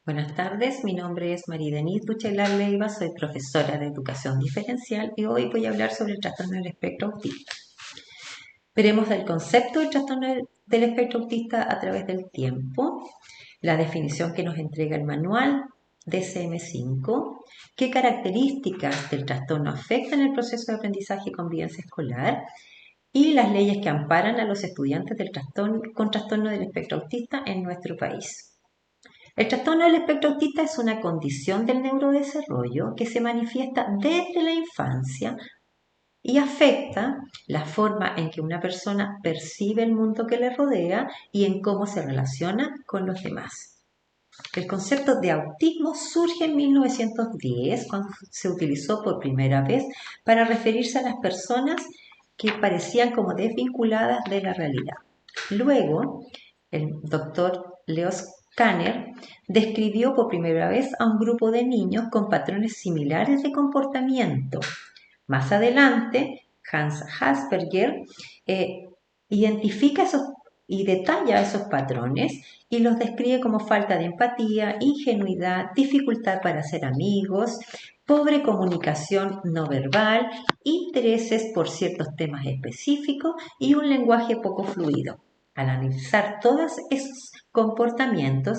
Buenas tardes, mi nombre es María Denise Buchelar Leiva, soy profesora de educación diferencial y hoy voy a hablar sobre el trastorno del espectro autista. Veremos el concepto del trastorno del espectro autista a través del tiempo, la definición que nos entrega el manual DSM-5, qué características del trastorno afectan el proceso de aprendizaje y convivencia escolar y las leyes que amparan a los estudiantes con trastorno del espectro autista en nuestro país. El trastorno del espectro autista es una condición del neurodesarrollo que se manifiesta desde la infancia y afecta la forma en que una persona percibe el mundo que le rodea y en cómo se relaciona con los demás. El concepto de autismo surge en 1910 cuando se utilizó por primera vez para referirse a las personas que parecían como desvinculadas de la realidad. Luego, el doctor Leo Kanner describió por primera vez a un grupo de niños con patrones similares de comportamiento. Más adelante, Hans Asperger identifica y detalla esos patrones y los describe como falta de empatía, ingenuidad, dificultad para ser amigos, pobre comunicación no verbal, intereses por ciertos temas específicos y un lenguaje poco fluido. Al analizar todos esos comportamientos,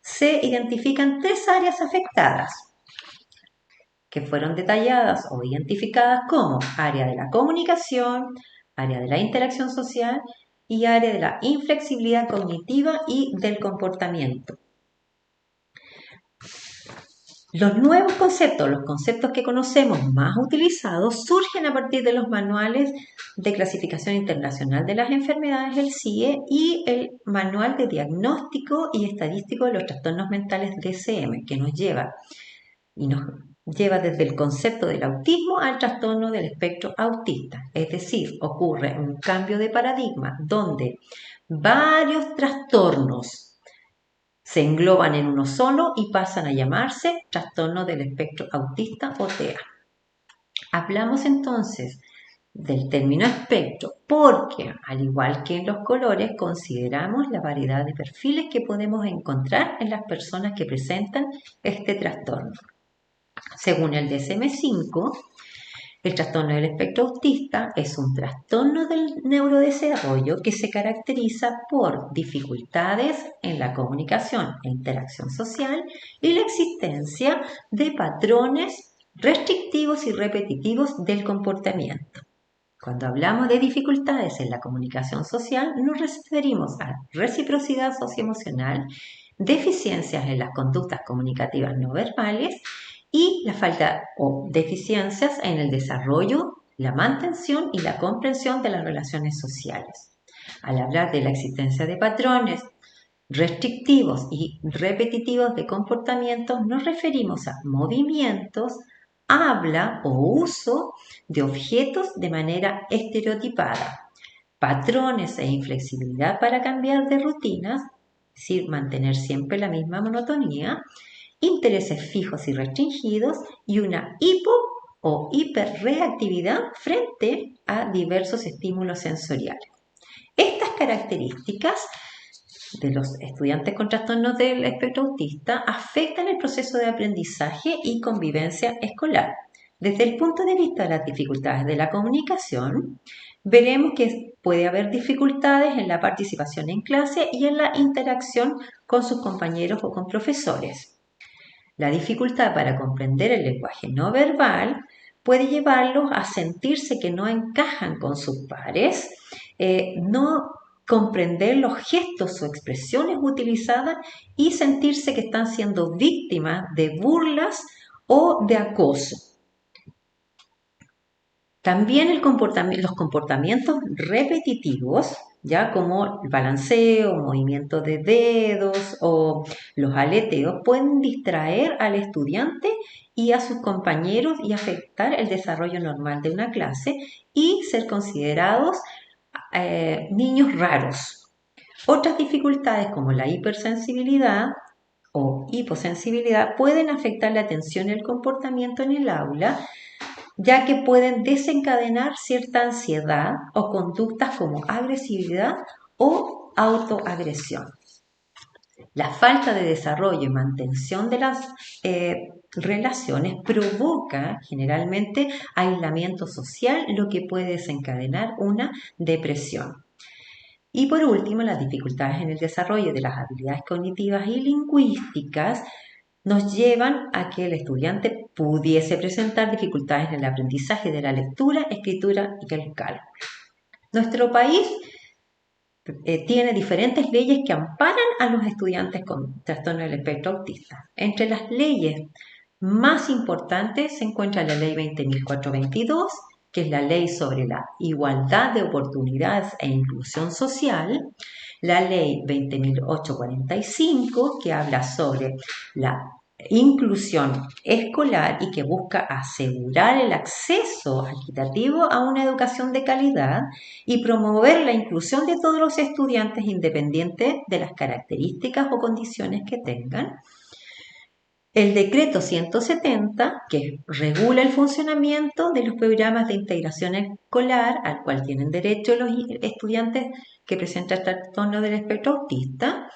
se identifican tres áreas afectadas que fueron detalladas o identificadas como área de la comunicación, área de la interacción social y área de la inflexibilidad cognitiva y del comportamiento. Los nuevos conceptos, los conceptos que conocemos más utilizados, surgen a partir de los manuales de clasificación internacional de las enfermedades, el CIE, y el manual de diagnóstico y estadístico de los trastornos mentales DSM, que nos lleva desde el concepto del autismo al trastorno del espectro autista. Es decir, ocurre un cambio de paradigma donde varios trastornos se engloban en uno solo y pasan a llamarse trastorno del espectro autista o TEA. Hablamos entonces del término espectro porque, al igual que en los colores, consideramos la variedad de perfiles que podemos encontrar en las personas que presentan este trastorno. Según el DSM-5, el trastorno del espectro autista es un trastorno del neurodesarrollo que se caracteriza por dificultades en la comunicación e interacción social y la existencia de patrones restrictivos y repetitivos del comportamiento. Cuando hablamos de dificultades en la comunicación social, nos referimos a reciprocidad socioemocional, deficiencias en las conductas comunicativas no verbales y la falta o deficiencias en el desarrollo, la mantención y la comprensión de las relaciones sociales. Al hablar de la existencia de patrones restrictivos y repetitivos de comportamientos, nos referimos a movimientos, habla o uso de objetos de manera estereotipada, patrones e inflexibilidad para cambiar de rutinas, es decir, mantener siempre la misma monotonía, intereses fijos y restringidos y una hipo o hiperreactividad frente a diversos estímulos sensoriales. Estas características de los estudiantes con trastornos del espectro autista afectan el proceso de aprendizaje y convivencia escolar. Desde el punto de vista de las dificultades de la comunicación, veremos que puede haber dificultades en la participación en clase y en la interacción con sus compañeros o con profesores. La dificultad para comprender el lenguaje no verbal puede llevarlos a sentirse que no encajan con sus pares, no comprender los gestos o expresiones utilizadas y sentirse que están siendo víctimas de burlas o de acoso. También los comportamientos repetitivos, ya como el balanceo, movimiento de dedos o los aleteos, pueden distraer al estudiante y a sus compañeros y afectar el desarrollo normal de una clase y ser considerados niños raros. Otras dificultades como la hipersensibilidad o hiposensibilidad pueden afectar la atención y el comportamiento en el aula, ya que pueden desencadenar cierta ansiedad o conductas como agresividad o autoagresión. La falta de desarrollo y mantención de las relaciones provoca generalmente aislamiento social, lo que puede desencadenar una depresión. Y por último, las dificultades en el desarrollo de las habilidades cognitivas y lingüísticas nos llevan a que el estudiante pudiese presentar dificultades en el aprendizaje de la lectura, escritura y el cálculo. Nuestro país tiene diferentes leyes que amparan a los estudiantes con trastorno del espectro autista. Entre las leyes más importantes se encuentra la Ley 20.422, que es la ley sobre la igualdad de oportunidades e inclusión social, la Ley 20.845, que habla sobre la inclusión escolar y que busca asegurar el acceso equitativo a una educación de calidad y promover la inclusión de todos los estudiantes independiente de las características o condiciones que tengan. El decreto 170, que regula el funcionamiento de los programas de integración escolar al cual tienen derecho los estudiantes que presentan trastorno del espectro autista.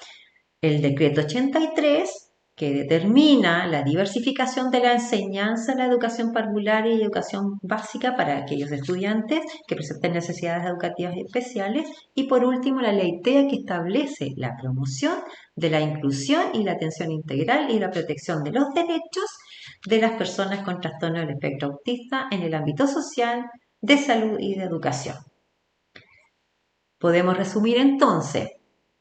El decreto 83, que determina la diversificación de la enseñanza, la educación parvularia y educación básica para aquellos estudiantes que presenten necesidades educativas especiales. Y por último, la ley TEA, que establece la promoción de la inclusión y la atención integral y la protección de los derechos de las personas con trastorno del espectro autista en el ámbito social, de salud y de educación. Podemos resumir entonces,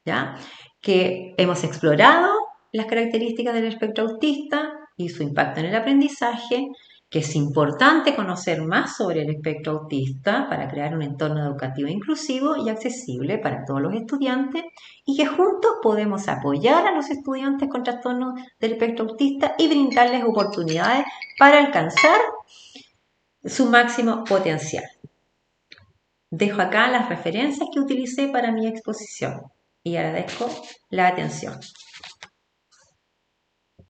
¿ya?, que hemos explorado las características del espectro autista y su impacto en el aprendizaje, que es importante conocer más sobre el espectro autista para crear un entorno educativo inclusivo y accesible para todos los estudiantes y que juntos podemos apoyar a los estudiantes con trastorno del espectro autista y brindarles oportunidades para alcanzar su máximo potencial. Dejo acá las referencias que utilicé para mi exposición y agradezco la atención.